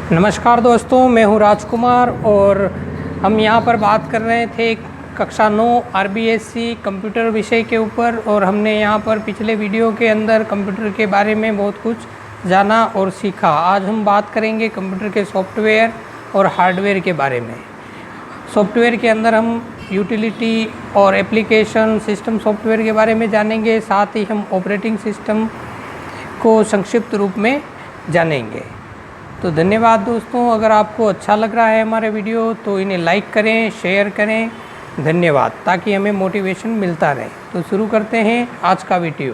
नमस्कार दोस्तों, मैं हूं राजकुमार और हम यहां पर बात कर रहे थे कक्षा 9 आरबीएससी कंप्यूटर विषय के ऊपर। और हमने यहां पर पिछले वीडियो के अंदर कंप्यूटर के बारे में बहुत कुछ जाना और सीखा। आज हम बात करेंगे कंप्यूटर के सॉफ्टवेयर और हार्डवेयर के बारे में। सॉफ्टवेयर के अंदर हम यूटिलिटी और एप्लीकेशन सिस्टम सॉफ्टवेयर के बारे में जानेंगे, साथ ही हम ऑपरेटिंग सिस्टम को संक्षिप्त रूप में जानेंगे। तो धन्यवाद दोस्तों, अगर आपको अच्छा लग रहा है हमारे वीडियो तो इन्हें लाइक करें, शेयर करें। धन्यवाद, ताकि हमें मोटिवेशन मिलता रहे। तो शुरू करते हैं आज का वीडियो।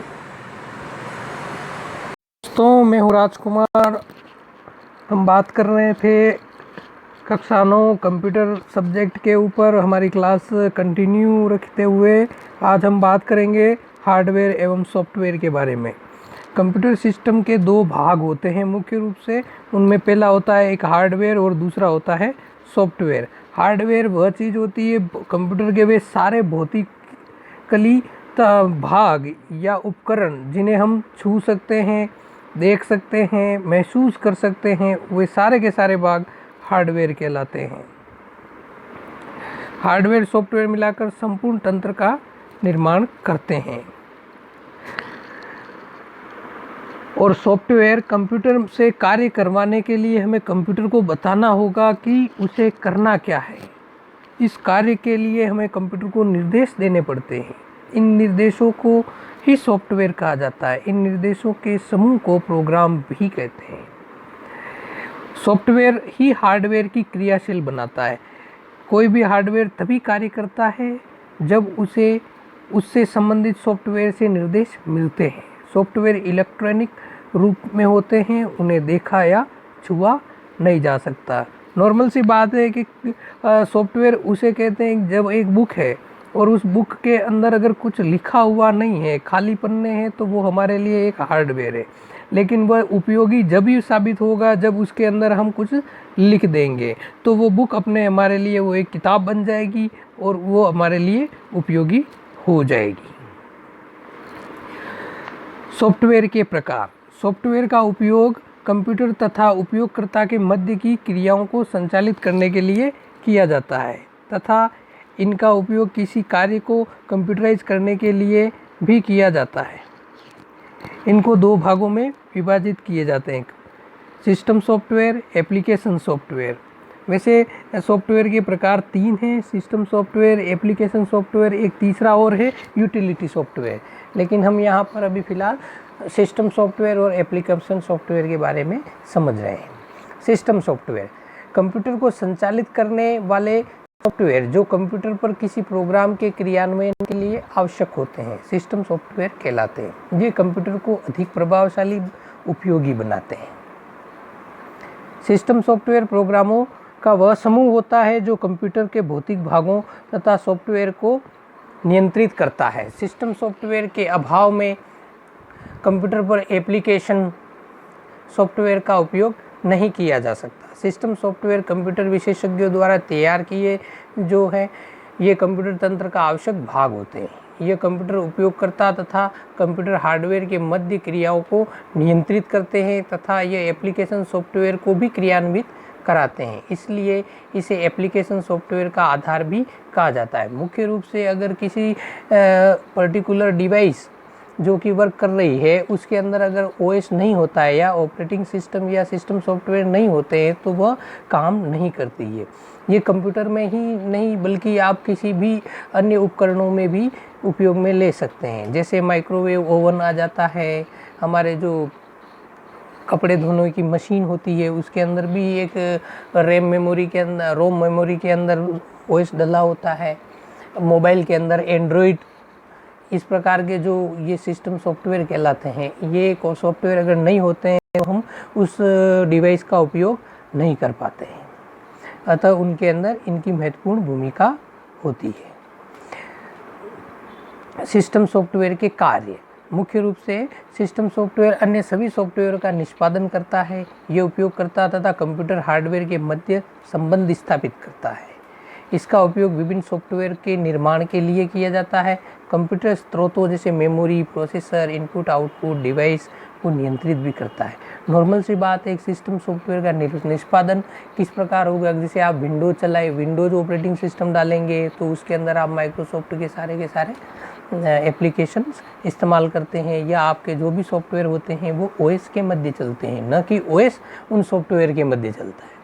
दोस्तों, मैं हूँ राजकुमार। हम बात कर रहे थे कक्षा 9 कंप्यूटर सब्जेक्ट के ऊपर। हमारी क्लास कंटिन्यू रखते हुए आज हम बात करेंगे हार्डवेयर एवं सॉफ्टवेयर के बारे में। कंप्यूटर सिस्टम के दो भाग होते हैं मुख्य रूप से। उनमें पहला होता है एक हार्डवेयर और दूसरा होता है सॉफ्टवेयर। हार्डवेयर वह चीज़ होती है कंप्यूटर के वे सारे भौतिकली भाग या उपकरण जिन्हें हम छू सकते हैं, देख सकते हैं, महसूस कर सकते हैं, वे सारे के सारे भाग हार्डवेयर कहलाते हैं। हार्डवेयर सॉफ्टवेयर मिलाकर संपूर्ण तंत्र का निर्माण करते हैं। और सॉफ्टवेयर कंप्यूटर से कार्य करवाने के लिए हमें कंप्यूटर को बताना होगा कि उसे करना क्या है। इस कार्य के लिए हमें कंप्यूटर को निर्देश देने पड़ते हैं। इन निर्देशों को ही सॉफ्टवेयर कहा जाता है। इन निर्देशों के समूह को प्रोग्राम भी कहते हैं। सॉफ्टवेयर ही हार्डवेयर की क्रियाशील बनाता है। कोई भी हार्डवेयर तभी कार्य करता है जब उसे उससे संबंधित सॉफ्टवेयर से निर्देश मिलते हैं। सॉफ्टवेयर इलेक्ट्रॉनिक रूप में होते हैं, उन्हें देखा या छुआ नहीं जा सकता। नॉर्मल सी बात है कि सॉफ्टवेयर उसे कहते हैं जब एक बुक है और उस बुक के अंदर अगर कुछ लिखा हुआ नहीं है, खाली पन्ने हैं, तो वो हमारे लिए एक हार्डवेयर है। लेकिन वह उपयोगी जब ही साबित होगा जब उसके अंदर हम कुछ लिख देंगे, तो वो बुक अपने हमारे लिए वो एक किताब बन जाएगी और वो हमारे लिए उपयोगी हो जाएगी। सॉफ्टवेयर के प्रकार। सॉफ्टवेयर का उपयोग कंप्यूटर तथा उपयोगकर्ता के मध्य की क्रियाओं को संचालित करने के लिए किया जाता है तथा इनका उपयोग किसी कार्य को कंप्यूटराइज करने के लिए भी किया जाता है। इनको दो भागों में विभाजित किए जाते हैं, सिस्टम सॉफ्टवेयर, एप्लीकेशन सॉफ्टवेयर। वैसे सॉफ्टवेयर के प्रकार 3 हैं, सिस्टम सॉफ्टवेयर, एप्लीकेशन सॉफ्टवेयर, एक तीसरा और है यूटिलिटी सॉफ्टवेयर। लेकिन हम यहाँ पर अभी फ़िलहाल सिस्टम सॉफ्टवेयर और एप्लीकेशन सॉफ्टवेयर के बारे में समझ रहे हैं। सिस्टम सॉफ्टवेयर कंप्यूटर को संचालित करने वाले सॉफ्टवेयर जो कंप्यूटर पर किसी प्रोग्राम के क्रियान्वयन के लिए आवश्यक होते हैं, सिस्टम सॉफ्टवेयर कहलाते हैं। ये कंप्यूटर को अधिक प्रभावशाली, उपयोगी बनाते हैं। सिस्टम सॉफ्टवेयर प्रोग्रामों का वह समूह होता है जो कंप्यूटर के भौतिक भागों तथा सॉफ्टवेयर को नियंत्रित करता है। सिस्टम सॉफ्टवेयर के अभाव में कंप्यूटर पर एप्लीकेशन सॉफ्टवेयर का उपयोग नहीं किया जा सकता। सिस्टम सॉफ्टवेयर कंप्यूटर विशेषज्ञों द्वारा तैयार किए जो है ये कंप्यूटर तंत्र का आवश्यक भाग होते हैं। ये कंप्यूटर उपयोगकर्ता तथा कंप्यूटर हार्डवेयर के मध्य क्रियाओं को नियंत्रित करते हैं तथा ये एप्लीकेशन सॉफ्टवेयर को भी क्रियान्वित कराते हैं। इसलिए इसे एप्लीकेशन सॉफ्टवेयर का आधार भी कहा जाता है। मुख्य रूप से अगर किसी पर्टिकुलर डिवाइस जो कि वर्क कर रही है उसके अंदर अगर ओएस नहीं होता है या ऑपरेटिंग सिस्टम या सिस्टम सॉफ्टवेयर नहीं होते हैं तो वह काम नहीं करती है। ये कंप्यूटर में ही नहीं बल्कि आप किसी भी अन्य उपकरणों में भी उपयोग में ले सकते हैं। जैसे माइक्रोवेव ओवन आ जाता है, हमारे जो कपड़े धोने की मशीन होती है उसके अंदर भी एक रोम मेमोरी के अंदर ओएस डला होता है। मोबाइल के अंदर एंड्रॉयड, इस प्रकार के जो ये सिस्टम सॉफ्टवेयर कहलाते हैं। ये सॉफ्टवेयर अगर नहीं होते हैं तो हम उस डिवाइस का उपयोग नहीं कर पाते हैं, अतः उनके अंदर इनकी महत्वपूर्ण भूमिका होती है। सिस्टम सॉफ्टवेयर के कार्य। मुख्य रूप से सिस्टम सॉफ्टवेयर अन्य सभी सॉफ्टवेयर का निष्पादन करता है। ये उपयोगकर्ता तथा कंप्यूटर हार्डवेयर के मध्य संबंध स्थापित करता है। इसका उपयोग विभिन्न सॉफ्टवेयर के निर्माण के लिए किया जाता है। कंप्यूटर स्रोतों जैसे memory, processor, input output device को नियंत्रित भी करता है। नॉर्मल सी बात है, एक सिस्टम सॉफ्टवेयर का निष्पादन किस प्रकार होगा। जैसे आप विंडोज चलाए, विंडोज ऑपरेटिंग सिस्टम डालेंगे तो उसके अंदर आप माइक्रोसॉफ्ट के सारे एप्लीकेशंस इस्तेमाल करते हैं, या आपके जो भी सॉफ्टवेयर होते हैं वो ओएस के मध्य चलते हैं, न कि ओएस उन सॉफ्टवेयर के मध्य चलता है।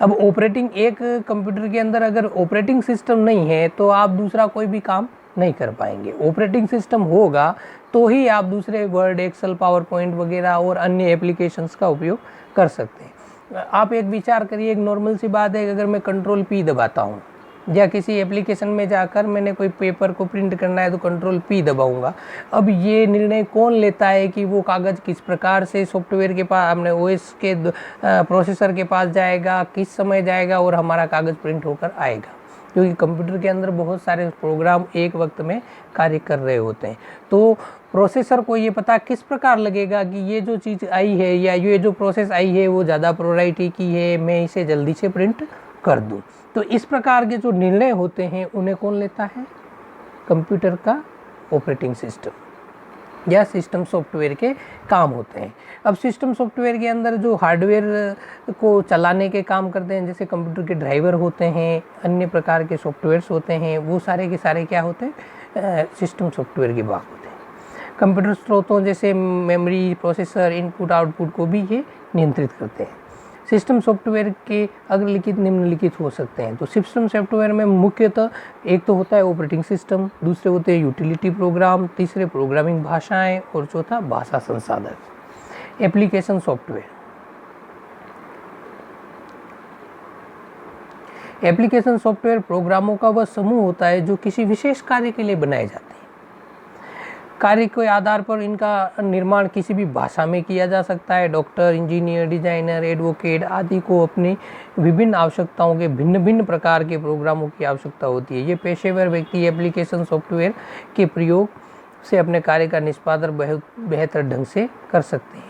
अब ऑपरेटिंग, एक कंप्यूटर के अंदर अगर ऑपरेटिंग सिस्टम नहीं है तो आप दूसरा कोई भी काम नहीं कर पाएंगे। ऑपरेटिंग सिस्टम होगा तो ही आप दूसरे वर्ड, एक्सेल, पावर पॉइंट वगैरह और अन्य एप्लीकेशंस का उपयोग कर सकते हैं। आप एक विचार करिए, एक नॉर्मल सी बात है कि अगर मैं कंट्रोल पी दबाता हूँ या किसी एप्लीकेशन में जाकर मैंने कोई पेपर को प्रिंट करना है तो कंट्रोल पी दबाऊंगा। अब ये निर्णय कौन लेता है कि वो कागज़ किस प्रकार से सॉफ्टवेयर के पास, हमने ओएस के प्रोसेसर के पास जाएगा, किस समय जाएगा और हमारा कागज़ प्रिंट होकर आएगा। क्योंकि कंप्यूटर के अंदर बहुत सारे प्रोग्राम एक वक्त में कार्य कर रहे होते हैं, तो प्रोसेसर को ये पता किस प्रकार लगेगा कि ये जो चीज़ आई है या ये जो प्रोसेस आई है वो ज़्यादा प्रायोरिटी की है, मैं इसे जल्दी से प्रिंट कर दूं। तो इस प्रकार के जो निर्णय होते हैं उन्हें कौन लेता है? कंप्यूटर का ऑपरेटिंग सिस्टम या सिस्टम सॉफ्टवेयर के काम होते हैं। अब सिस्टम सॉफ्टवेयर के अंदर जो हार्डवेयर को चलाने के काम करते हैं, जैसे कंप्यूटर के ड्राइवर होते हैं, अन्य प्रकार के सॉफ्टवेयर्स होते हैं, वो सारे के सारे क्या होते हैं? सिस्टम सॉफ्टवेयर के भाग होते हैं। कंप्यूटर स्रोतों जैसे मेमोरी, प्रोसेसर, इनपुट आउटपुट को भी ये नियंत्रित करते हैं। सिस्टम सॉफ्टवेयर के अग्रलिखित निम्नलिखित हो सकते हैं। तो सिस्टम सॉफ्टवेयर में मुख्यतः एक तो होता है ऑपरेटिंग सिस्टम, दूसरे होते हैं यूटिलिटी प्रोग्राम, तीसरे प्रोग्रामिंग भाषाएं और चौथा भाषा संसाधन। एप्लीकेशन सॉफ्टवेयर, एप्लीकेशन सॉफ्टवेयर प्रोग्रामों का वह समूह होता है जो किसी विशेष कार्य के लिए बनाए जाते हैं। कार्य के आधार पर इनका निर्माण किसी भी भाषा में किया जा सकता है। डॉक्टर, इंजीनियर, डिजाइनर, एडवोकेट आदि को अपनी विभिन्न आवश्यकताओं के भिन्न भिन्न प्रकार के प्रोग्रामों की आवश्यकता होती है। ये पेशेवर व्यक्ति एप्लीकेशन सॉफ्टवेयर के प्रयोग से अपने कार्य का निष्पादन बेहतर ढंग से कर सकते हैं।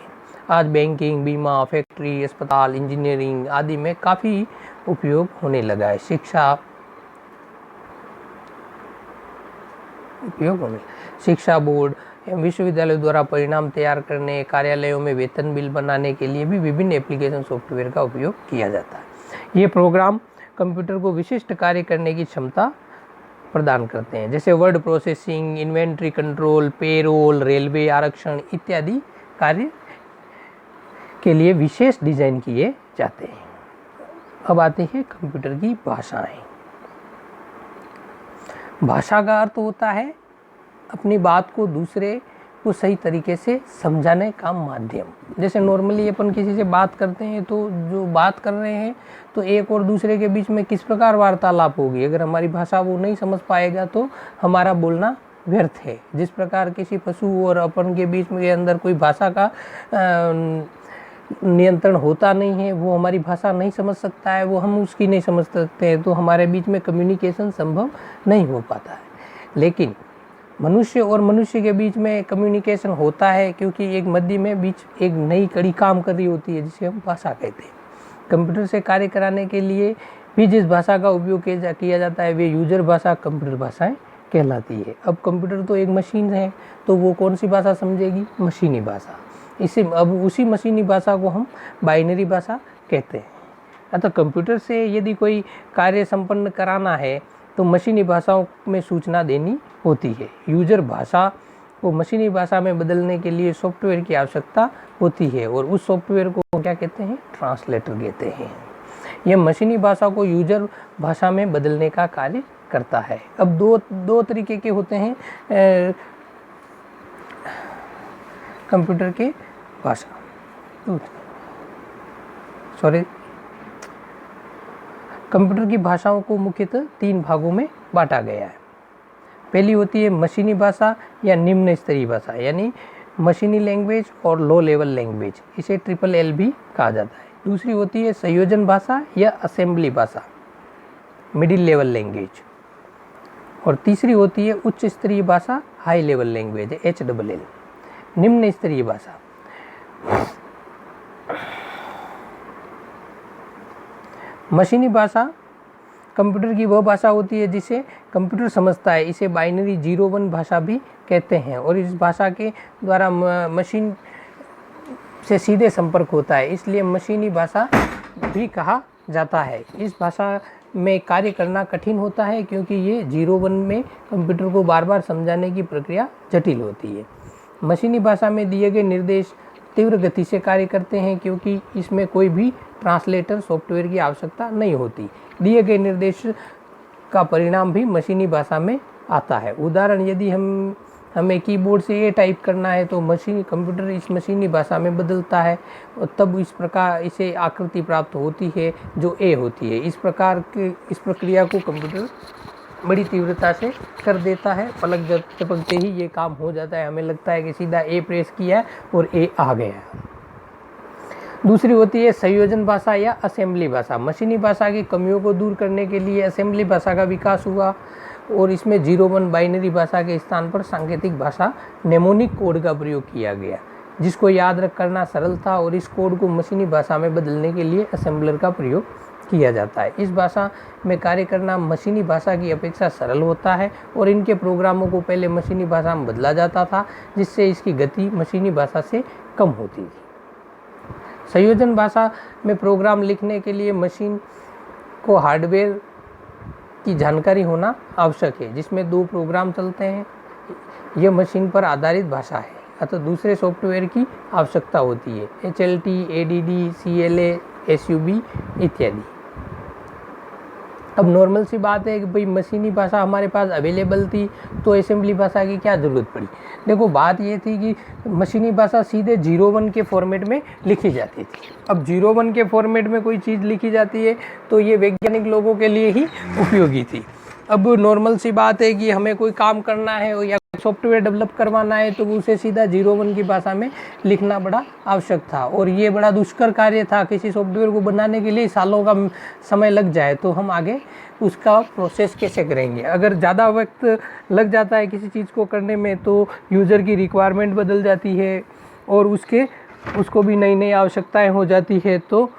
आज बैंकिंग, बीमा, फैक्ट्री, अस्पताल, इंजीनियरिंग आदि में काफ़ी उपयोग होने लगा है। शिक्षा बोर्ड एवं विश्वविद्यालय द्वारा परिणाम तैयार करने, कार्यालयों में वेतन बिल बनाने के लिए भी विभिन्न एप्लीकेशन सॉफ्टवेयर का उपयोग किया जाता है। ये प्रोग्राम कंप्यूटर को विशिष्ट कार्य करने की क्षमता प्रदान करते हैं, जैसे word processing, inventory control, payroll, railway आरक्षण इत्यादि कार्य के लिए विशेष डिजाइन किए जाते हैं। अब आती है कंप्यूटर की भाषाएं। भाषा का अर्थ होता है अपनी बात को दूसरे को सही तरीके से समझाने का माध्यम। जैसे नॉर्मली अपन किसी से बात करते हैं तो जो बात कर रहे हैं तो एक और दूसरे के बीच में किस प्रकार वार्तालाप होगी, अगर हमारी भाषा वो नहीं समझ पाएगा तो हमारा बोलना व्यर्थ है। जिस प्रकार किसी पशु और अपन के बीच में अंदर कोई भाषा का नियंत्रण होता नहीं है, वो हमारी भाषा नहीं समझ सकता है, वो हम उसकी नहीं समझ सकते हैं, तो हमारे बीच में कम्युनिकेशन संभव नहीं हो पाता है। लेकिन मनुष्य और मनुष्य के बीच में कम्युनिकेशन होता है, क्योंकि एक मध्य में बीच एक नई कड़ी काम कर रही होती है जिसे हम भाषा कहते हैं। कंप्यूटर से कार्य कराने के लिए भी जिस भाषा का उपयोग किया जाता है वे यूजर भाषा, कंप्यूटर भाषाएं कहलाती है। अब कंप्यूटर तो एक मशीन है, तो वो कौन सी भाषा समझेगी? मशीनी भाषा। इसे अब उसी मशीनी भाषा को हम बाइनरी भाषा कहते हैं। अतः कंप्यूटर से यदि कोई कार्य संपन्न कराना है तो मशीनी भाषाओं में सूचना देनी होती है। यूजर भाषा को मशीनी भाषा में बदलने के लिए सॉफ्टवेयर की आवश्यकता होती है और उस सॉफ्टवेयर को क्या कहते हैं? ट्रांसलेटर कहते हैं। यह मशीनी भाषा को यूजर भाषा में बदलने का कार्य करता है। अब दो तरीके के होते हैं कंप्यूटर के भाषा, कंप्यूटर की भाषाओं को मुख्यतः 3 भागों में बांटा गया है। पहली होती है मशीनी भाषा या निम्न स्तरीय भाषा, यानी मशीनी लैंग्वेज और लो लेवल लैंग्वेज, इसे LLL भी कहा जाता है। दूसरी होती है संयोजन भाषा या असेंबली भाषा, मिडिल लेवल लैंग्वेज। और तीसरी होती है उच्च स्तरीय भाषा, हाई लेवल लैंग्वेज, HLL। निम्न स्तरीय भाषा मशीनी भाषा कंप्यूटर की वह भाषा होती है जिसे कंप्यूटर समझता है। इसे बाइनरी 0-1 भाषा भी कहते हैं और इस भाषा के द्वारा मशीन से सीधे संपर्क होता है, इसलिए मशीनी भाषा भी कहा जाता है। इस भाषा में कार्य करना कठिन होता है क्योंकि ये 0-1 में कंप्यूटर को बार बार समझाने की प्रक्रिया जटिल होती है। मशीनी भाषा में दिए गए निर्देश तीव्र गति से कार्य करते हैं क्योंकि इसमें कोई भी ट्रांसलेटर सॉफ्टवेयर की आवश्यकता नहीं होती। दिए गए निर्देश का परिणाम भी मशीनी भाषा में आता है। उदाहरण, यदि हमें कीबोर्ड से ए टाइप करना है तो कंप्यूटर इस मशीनी भाषा में बदलता है और तब इस प्रकार इसे आकृति प्राप्त होती है जो ए होती है। इस प्रक्रिया को कंप्यूटर बड़ी तीव्रता से कर देता है। पलक झपकते ही ये काम हो जाता है, हमें लगता है कि सीधा ए प्रेस किया है और ए आ गया। दूसरी होती है संयोजन भाषा या असेंबली भाषा। मशीनी भाषा की कमियों को दूर करने के लिए असेंबली भाषा का विकास हुआ और इसमें 0-1 बाइनरी भाषा के स्थान पर सांकेतिक भाषा नेमोनिक कोड का प्रयोग किया गया, जिसको याद करना सरल था और इस कोड को मशीनी भाषा में बदलने के लिए असेंबलर का प्रयोग किया जाता है। इस भाषा में कार्य करना मशीनी भाषा की अपेक्षा सरल होता है और इनके प्रोग्रामों को पहले मशीनी भाषा में बदला जाता था, जिससे इसकी गति मशीनी भाषा से कम होती थी। संयोजन भाषा में प्रोग्राम लिखने के लिए मशीन को हार्डवेयर की जानकारी होना आवश्यक है, जिसमें 2 प्रोग्राम चलते हैं। यह मशीन पर आधारित भाषा है, अतः दूसरे सॉफ्टवेयर की आवश्यकता होती है, HLT, ADD, CLA, SUB इत्यादि। अब नॉर्मल सी बात है कि भाई मशीनी भाषा हमारे पास अवेलेबल थी तो असेंबली भाषा की क्या ज़रूरत पड़ी। देखो, बात ये थी कि मशीनी भाषा सीधे 0-1 के फॉर्मेट में लिखी जाती थी। अब 0-1 के फॉर्मेट में कोई चीज़ लिखी जाती है तो ये वैज्ञानिक लोगों के लिए ही उपयोगी थी। अब नॉर्मल सी बात है कि हमें कोई काम करना है या सॉफ्टवेयर डेवलप करवाना है तो उसे सीधा 0-1 की भाषा में लिखना बड़ा आवश्यक था और ये बड़ा दुष्कर कार्य था। किसी सॉफ्टवेयर को बनाने के लिए सालों का समय लग जाए तो हम आगे उसका प्रोसेस कैसे करेंगे। अगर ज़्यादा वक्त लग जाता है किसी चीज़ को करने में तो यूज़र की रिक्वायरमेंट बदल जाती है और उसको भी नई नई आवश्यकताएँ हो जाती है, तो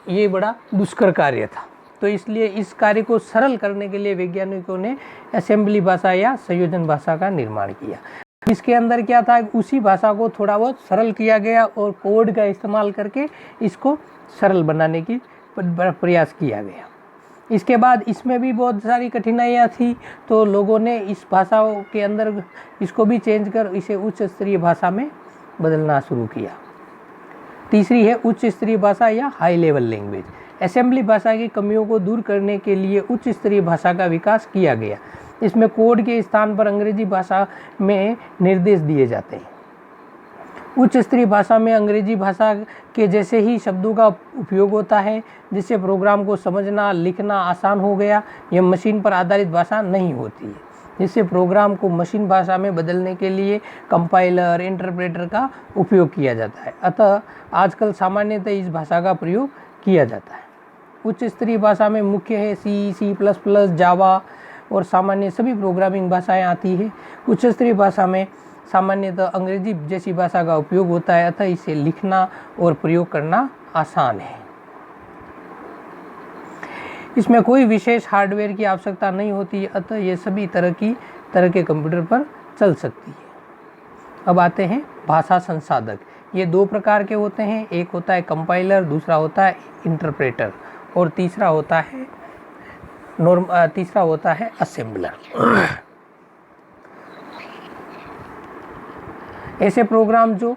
ये बड़ा दुष्कर कार्य था। तो इसलिए इस कार्य को सरल करने के लिए वैज्ञानिकों ने असेंबली भाषा या संयोजन भाषा का निर्माण किया। इसके अंदर क्या था, उसी भाषा को थोड़ा बहुत सरल किया गया और कोड का इस्तेमाल करके इसको सरल बनाने की प्रयास किया गया। इसके बाद इसमें भी बहुत सारी कठिनाइयाँ थी, तो लोगों ने इस भाषा के अंदर इसको भी चेंज कर इसे उच्च स्तरीय भाषा में बदलना शुरू किया। तीसरी है उच्च स्तरीय भाषा या हाई लेवल लैंग्वेज। असेंबली भाषा की कमियों को दूर करने के लिए उच्च स्तरीय भाषा का विकास किया गया। इसमें कोड के स्थान पर अंग्रेजी भाषा में निर्देश दिए जाते हैं। उच्च स्तरीय भाषा में अंग्रेजी भाषा के जैसे ही शब्दों का उपयोग होता है, जिससे प्रोग्राम को समझना लिखना आसान हो गया। यह मशीन पर आधारित भाषा नहीं होती है, जिससे प्रोग्राम को मशीन भाषा में बदलने के लिए कंपाइलर इंटरप्रेटर का उपयोग किया जाता है। अतः आजकल सामान्यतः इस भाषा का प्रयोग किया जाता है। उच्च स्तरीय भाषा में मुख्य है C++, जावा और सामान्य सभी प्रोग्रामिंग भाषाएं आती है। उच्च स्तरीय भाषा में सामान्यतः अंग्रेजी जैसी भाषा का उपयोग होता है, अतः इसे लिखना और प्रयोग करना आसान है। इसमें कोई विशेष हार्डवेयर की आवश्यकता नहीं होती, अतः ये सभी तरह के कंप्यूटर पर चल सकती है। अब आते हैं भाषा संसाधक। ये 2 प्रकार के होते हैं, एक होता है कंपाइलर, दूसरा होता है इंटरप्रेटर और तीसरा होता है असेंबलर। ऐसे प्रोग्राम जो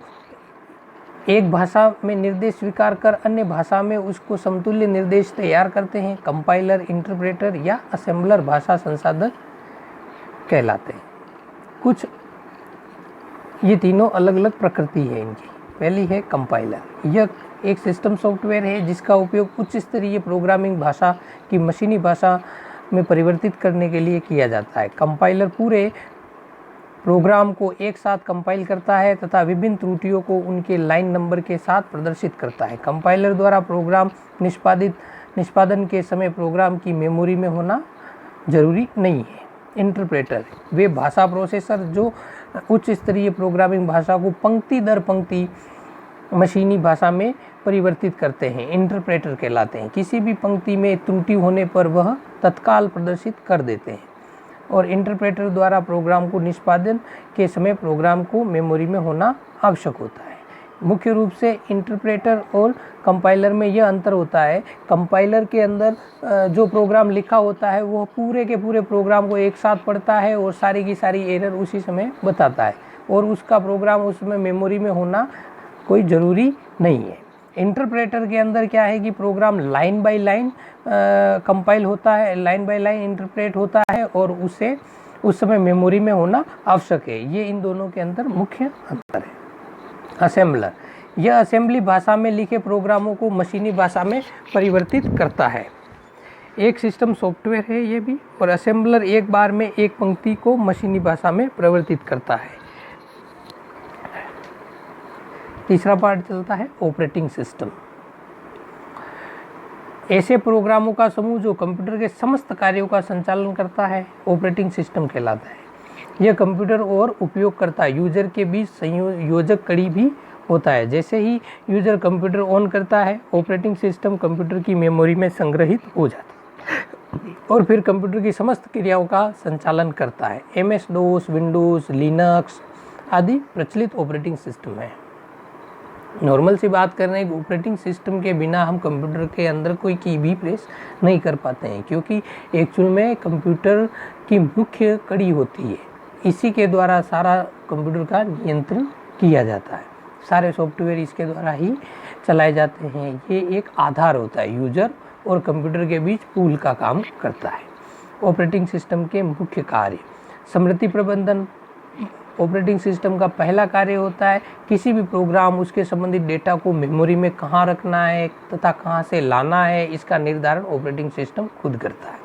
एक भाषा में निर्देश स्वीकार कर अन्य भाषा में उसको समतुल्य निर्देश तैयार करते हैं, कंपाइलर, इंटरप्रेटर या असेंबलर भाषा संसाधक कहलाते हैं। ये तीनों अलग अलग प्रकृति है इनकी। पहली है कंपाइलर। यह एक सिस्टम सॉफ्टवेयर है जिसका उपयोग उच्च स्तरीय प्रोग्रामिंग भाषा की मशीनी भाषा में परिवर्तित करने के लिए किया जाता है। कंपाइलर पूरे प्रोग्राम को एक साथ कंपाइल करता है तथा विभिन्न त्रुटियों को उनके लाइन नंबर के साथ प्रदर्शित करता है। कंपाइलर द्वारा प्रोग्राम निष्पादन के समय प्रोग्राम की मेमोरी में होना जरूरी नहीं है। इंटरप्रेटर वे भाषा प्रोसेसर जो उच्च स्तरीय प्रोग्रामिंग भाषा को पंक्ति दर पंक्ति मशीनी भाषा में परिवर्तित करते हैं, इंटरप्रेटर कहलाते हैं। किसी भी पंक्ति में त्रुटि होने पर वह तत्काल प्रदर्शित कर देते हैं और इंटरप्रेटर द्वारा प्रोग्राम को निष्पादन के समय प्रोग्राम को मेमोरी में होना आवश्यक होता है। मुख्य रूप से इंटरप्रेटर और कंपाइलर में यह अंतर होता है, कंपाइलर के अंदर जो प्रोग्राम लिखा होता है वो पूरे के पूरे प्रोग्राम को एक साथ पढ़ता है और सारी की सारी एरर उसी समय बताता है और उसका प्रोग्राम उसमें मेमोरी में होना कोई ज़रूरी नहीं है। इंटरप्रेटर के अंदर क्या है कि program line by line compile होता है, लाइन बाय लाइन इंटरप्रेट होता है और उसे उस समय मेमोरी में होना आवश्यक है। ये इन दोनों के अंदर मुख्य अंतर है। असेंबलर, यह असेंबली भाषा में लिखे प्रोग्रामों को मशीनी भाषा में परिवर्तित करता है। एक सिस्टम सॉफ्टवेयर है ये भी, और असेंबलर एक बार में एक पंक्ति को मशीनी भाषा में परिवर्तित करता है। तीसरा पार्ट चलता है ऑपरेटिंग सिस्टम। ऐसे प्रोग्रामों का समूह जो कंप्यूटर के समस्त कार्यों का संचालन करता है ऑपरेटिंग सिस्टम कहलाता है। यह कंप्यूटर और उपयोगकर्ता यूजर के बीच संयोजक कड़ी भी होता है। जैसे ही यूजर कंप्यूटर ऑन करता है, ऑपरेटिंग सिस्टम कंप्यूटर की मेमोरी में संग्रहित हो जाता है और फिर कंप्यूटर की समस्त क्रियाओं का संचालन करता है। MS DOS, विंडोज़, लिनक्स आदि प्रचलित ऑपरेटिंग सिस्टम है। नॉर्मल सी बात कर रहे हैं कि ऑपरेटिंग सिस्टम के बिना हम कंप्यूटर के अंदर कोई की भी प्रेस नहीं कर पाते हैं, क्योंकि एक्चुअल में कंप्यूटर की मुख्य कड़ी होती है। इसी के द्वारा सारा कंप्यूटर का नियंत्रण किया जाता है, सारे सॉफ्टवेयर इसके द्वारा ही चलाए जाते हैं। ये एक आधार होता है, यूजर और कंप्यूटर के बीच पूल का काम करता है। ऑपरेटिंग सिस्टम के मुख्य कार्य: स्मृति प्रबंधन। ऑपरेटिंग सिस्टम का पहला कार्य होता है किसी भी प्रोग्राम, उसके संबंधित डेटा को मेमोरी में कहाँ रखना है तथा कहाँ से लाना है, इसका निर्धारण ऑपरेटिंग सिस्टम खुद करता है।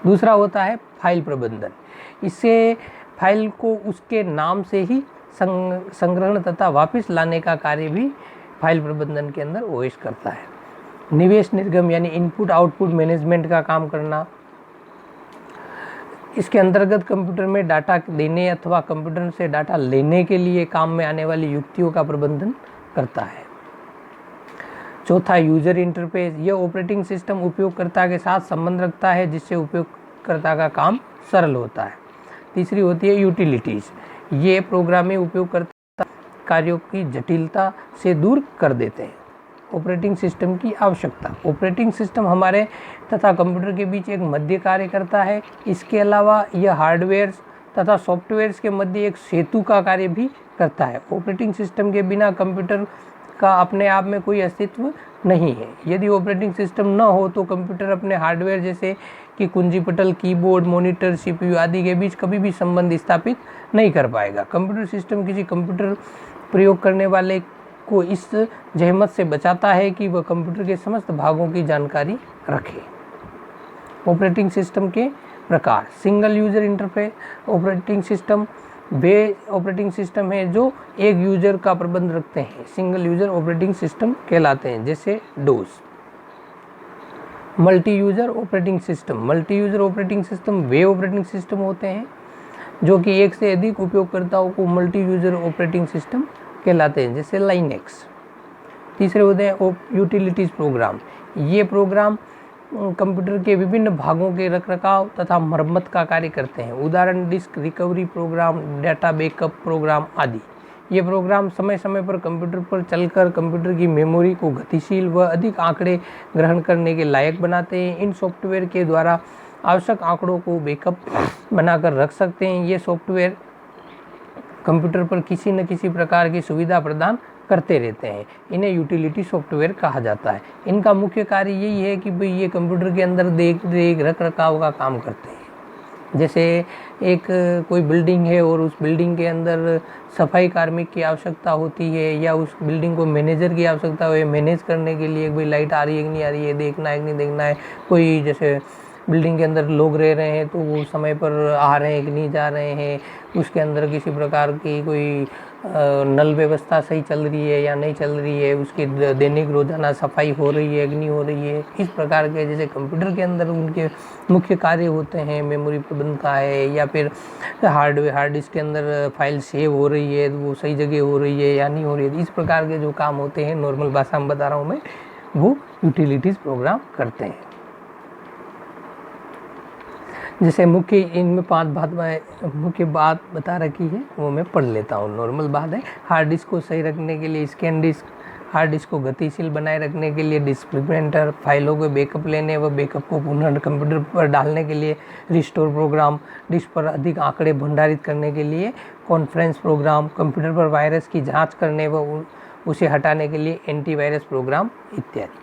दूसरा होता है फाइल प्रबंधन। इससे फाइल को उसके नाम से ही संग्रहण तथा वापस लाने का कार्य भी फाइल प्रबंधन के अंदर OS करता है। निवेश निर्गम यानी इनपुट आउटपुट मैनेजमेंट का काम करना। इसके अंतर्गत कंप्यूटर में डाटा देने अथवा कंप्यूटर से डाटा लेने के लिए काम में आने वाली युक्तियों का प्रबंधन करता है। चौथा, यूजर इंटरफेस। यह ऑपरेटिंग सिस्टम उपयोगकर्ता के साथ संबंध रखता है, जिससे उपयोगकर्ता का काम सरल होता है। तीसरी होती है यूटिलिटीज़। ये प्रोग्रामिंग उपयोगकर्ता कार्यों की जटिलता से दूर कर देते हैं। ऑपरेटिंग सिस्टम की आवश्यकता। ऑपरेटिंग सिस्टम हमारे तथा कंप्यूटर के बीच एक मध्य कार्य करता है। इसके अलावा यह हार्डवेयर तथा सॉफ्टवेयर्स के मध्य एक सेतु का कार्य भी करता है। ऑपरेटिंग सिस्टम के बिना कंप्यूटर का अपने आप में कोई अस्तित्व नहीं है। यदि ऑपरेटिंग सिस्टम न हो तो कंप्यूटर अपने हार्डवेयर जैसे कि कुंजी पटल, कीबोर्ड, मॉनिटर, CPU आदि के बीच कभी भी संबंध स्थापित नहीं कर पाएगा। कंप्यूटर सिस्टम किसी कंप्यूटर प्रयोग करने वाले को इस जहमत से बचाता है कि वह कंप्यूटर के समस्त भागों की जानकारी रखे। ऑपरेटिंग सिस्टम के प्रकार: single user interface operating system वे ऑपरेटिंग सिस्टम है जो एक यूजर का प्रबंध रखते हैं, सिंगल यूजर ऑपरेटिंग सिस्टम कहलाते हैं, जैसे DOS। Multi user operating system operating system वे ऑपरेटिंग सिस्टम होते हैं जो कि एक से अधिक उपयोगकर्ताओं को मल्टी यूजर ऑपरेटिंग सिस्टम कहलाते हैं, जैसे लाइनेक्स। तीसरे होते हैं यूटिलिटीज़ प्रोग्राम। ये प्रोग्राम कंप्यूटर के विभिन्न भागों के रखरखाव तथा मरम्मत का कार्य करते हैं, उदाहरण disk recovery program, data backup program आदि। ये प्रोग्राम समय समय पर कंप्यूटर पर चलकर कंप्यूटर की मेमोरी को गतिशील व अधिक आंकड़े ग्रहण करने के लायक बनाते हैं। इन सॉफ्टवेयर के द्वारा आवश्यक आंकड़ों को बैकअप बनाकर रख सकते हैं। ये सॉफ्टवेयर कंप्यूटर पर किसी न किसी प्रकार की सुविधा प्रदान करते रहते हैं। इन्हें यूटिलिटी सॉफ्टवेयर कहा जाता है। इनका मुख्य कार्य यही है कि भाई ये कंप्यूटर के अंदर देख रेख रख रखाव का काम करते हैं। जैसे एक कोई बिल्डिंग है और उस बिल्डिंग के अंदर सफाई कार्मिक की आवश्यकता होती है या उस बिल्डिंग को मैनेजर की आवश्यकता हो, मैनेज करने के लिए भाई लाइट आ रही है कि नहीं आ रही है, देखना है कि नहीं देखना है, कोई जैसे बिल्डिंग के अंदर लोग रह रहे हैं तो वो समय पर आ रहे हैं कि नहीं जा रहे हैं, उसके अंदर किसी प्रकार की कोई नल व्यवस्था सही चल रही है या नहीं चल रही है, उसकी दैनिक रोजाना सफाई हो रही है कि नहीं हो रही है। इस प्रकार के जैसे कंप्यूटर के अंदर उनके मुख्य कार्य होते हैं, मेमोरी प्रबंध का है, या फिर हार्ड डिस्क के अंदर फाइल सेव हो रही है, वो सही जगह हो रही है या नहीं हो रही है। इस प्रकार के जो काम होते हैं, नॉर्मल भाषा में बता रहा हूँ मैं, वो यूटिलिटीज़ प्रोग्राम करते हैं। जैसे मुख्य इनमें 5 मुख्य बात बता रखी है, वो मैं पढ़ लेता हूँ। नॉर्मल बात है, हार्ड डिस्क को सही रखने के लिए स्कैन डिस्क, हार्ड डिस्क को गतिशील बनाए रखने के लिए डिस्क प्रिवेंटर, फाइलों को बैकअप लेने व बैकअप को पुनः कंप्यूटर पर डालने के लिए रिस्टोर प्रोग्राम, डिस्क पर अधिक आंकड़े भंडारित करने के लिए कॉन्फ्रेंस प्रोग्राम, कंप्यूटर पर वायरस की जाँच करने व उसे हटाने के लिए एंटीवायरस प्रोग्राम इत्यादि।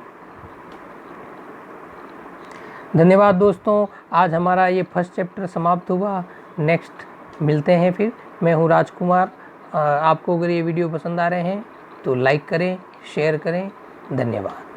धन्यवाद दोस्तों, आज हमारा ये फर्स्ट चैप्टर समाप्त हुआ। नेक्स्ट मिलते हैं फिर। मैं हूँ राजकुमार। आपको अगर ये वीडियो पसंद आ रहे हैं तो लाइक करें, शेयर करें। धन्यवाद।